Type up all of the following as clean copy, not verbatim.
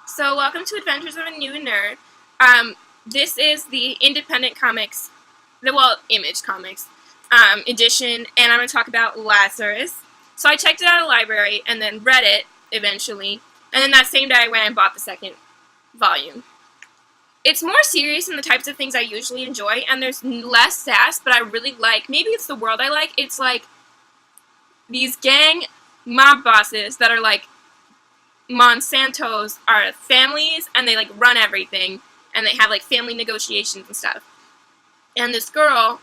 So, welcome to Adventures of a New Nerd. This is the independent comics, Image Comics edition, and I'm going to talk about Lazarus. So, I checked it out of the library and then read it eventually, and then that same day I went and bought the second volume. It's more serious than the types of things I usually enjoy, and there's less sass, but I really like, maybe it's the world I like, it's like these gang mob bosses that are like Monsanto's are families, and they like run everything, and they have like family negotiations and stuff. And this girl,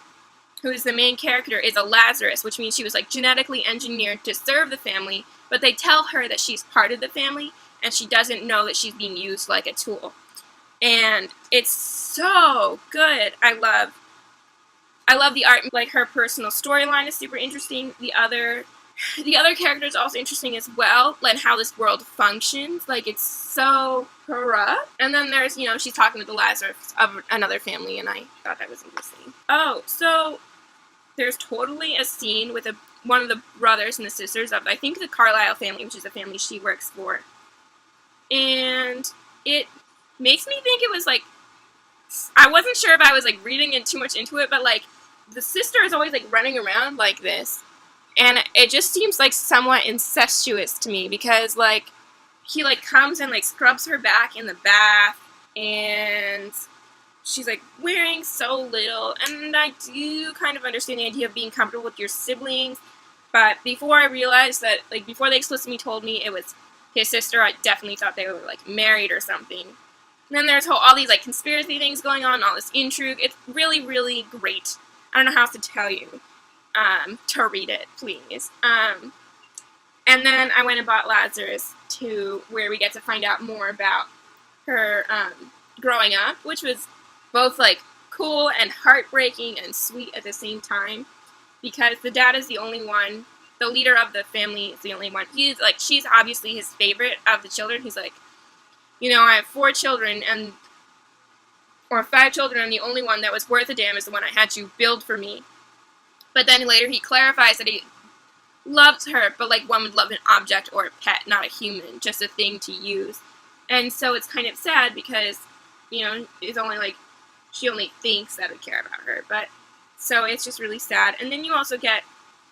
who is the main character, is a Lazarus, which means she was like genetically engineered to serve the family, but they tell her that she's part of the family, and she doesn't know that she's being used like a tool. And it's so good. I love the art. Like, her personal storyline is super interesting. The other characters are also interesting as well, like how this world functions. Like, it's so corrupt. And then there's, she's talking to the Lazarus of another family, and I thought that was interesting. Oh, so there's totally a scene with one of the brothers and the sisters of, I think, the Carlisle family, which is a family she works for. And it makes me think it was like, I wasn't sure if I was like reading too much into it, but like the sister is always like running around like this. And it just seems like somewhat incestuous to me, because like he like comes and like scrubs her back in the bath, and she's like wearing so little. And I do kind of understand the idea of being comfortable with your siblings, but before I realized that, like before they explicitly told me it was his sister, I definitely thought they were like married or something. And then there's all these like conspiracy things going on, all this intrigue. It's really, really great. I don't know how else to tell you. To read it, please. And then I went and bought Lazarus 2, where we get to find out more about her growing up, which was both like cool and heartbreaking and sweet at the same time, because the dad is the only one, the leader of the family is the only one. He's like, she's obviously his favorite of the children. He's like, I have 4 children, or 5 children, and the only one that was worth a damn is the one I had you build for me. But then later he clarifies that he loves her, but like one would love an object or a pet, not a human, just a thing to use. And so it's kind of sad, because, it's only like, she only thinks that we care about her. But, so it's just really sad. And then you also get,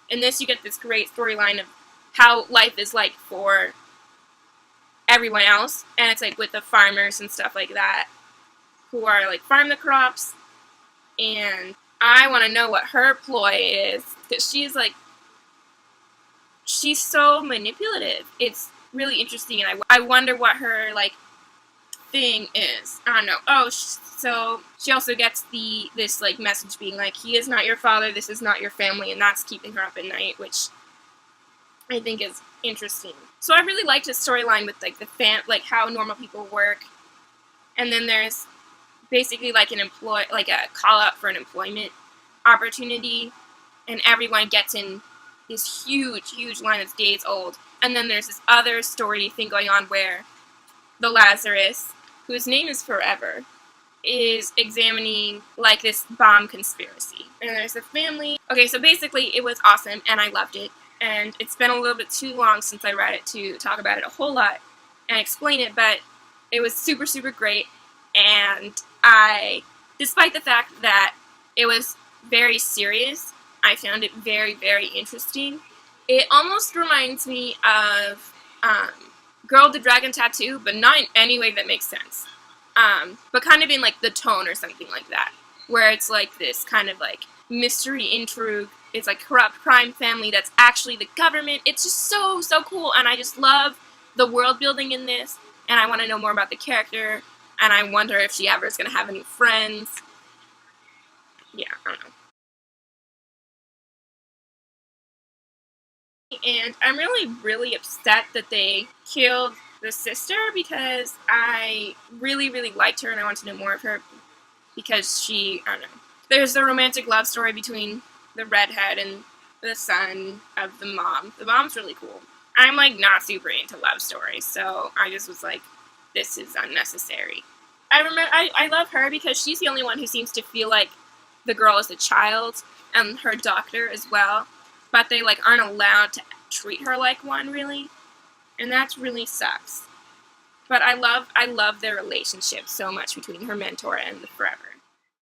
in this you get this great storyline of how life is like for everyone else. And it's like with the farmers and stuff like that, who are like farm the crops. And I want to know what her ploy is, because she's so manipulative. It's really interesting, and I wonder what her like thing is. I don't know. Oh, so she also gets this like message being like, he is not your father, this is not your family, and that's keeping her up at night, which I think is interesting. So I really liked his storyline with like like how normal people work, and then there's basically like a call out for an employment opportunity, and everyone gets in this huge line that's days old. And then there's this other story thing going on where the Lazarus, whose name is Forever, is examining like this bomb conspiracy. And there's a family. Okay, so basically it was awesome, and I loved it. And it's been a little bit too long since I read it to talk about it a whole lot and explain it, but it was super, super great. And despite the fact that it was very serious, I found it very, very interesting. It almost reminds me of Girl with the Dragon Tattoo, but not in any way that makes sense. But kind of in like the tone or something like that, where it's like this kind of like mystery intrigue. It's like corrupt crime family that's actually the government. It's just so, so cool, and I just love the world building in this, and I want to know more about the character, and I wonder if she ever is going to have any friends. Yeah, I don't know. And I'm really, really upset that they killed the sister, because I really, really liked her, and I want to know more of her, because I don't know. There's a romantic love story between the redhead and the son of the mom. The mom's really cool. I'm like not super into love stories, so I just was like, this is unnecessary. I love her because she's the only one who seems to feel like the girl is a child, and her doctor as well, but they like aren't allowed to treat her like one, really, and that really sucks. But I love their relationship so much between her mentor and the Forever.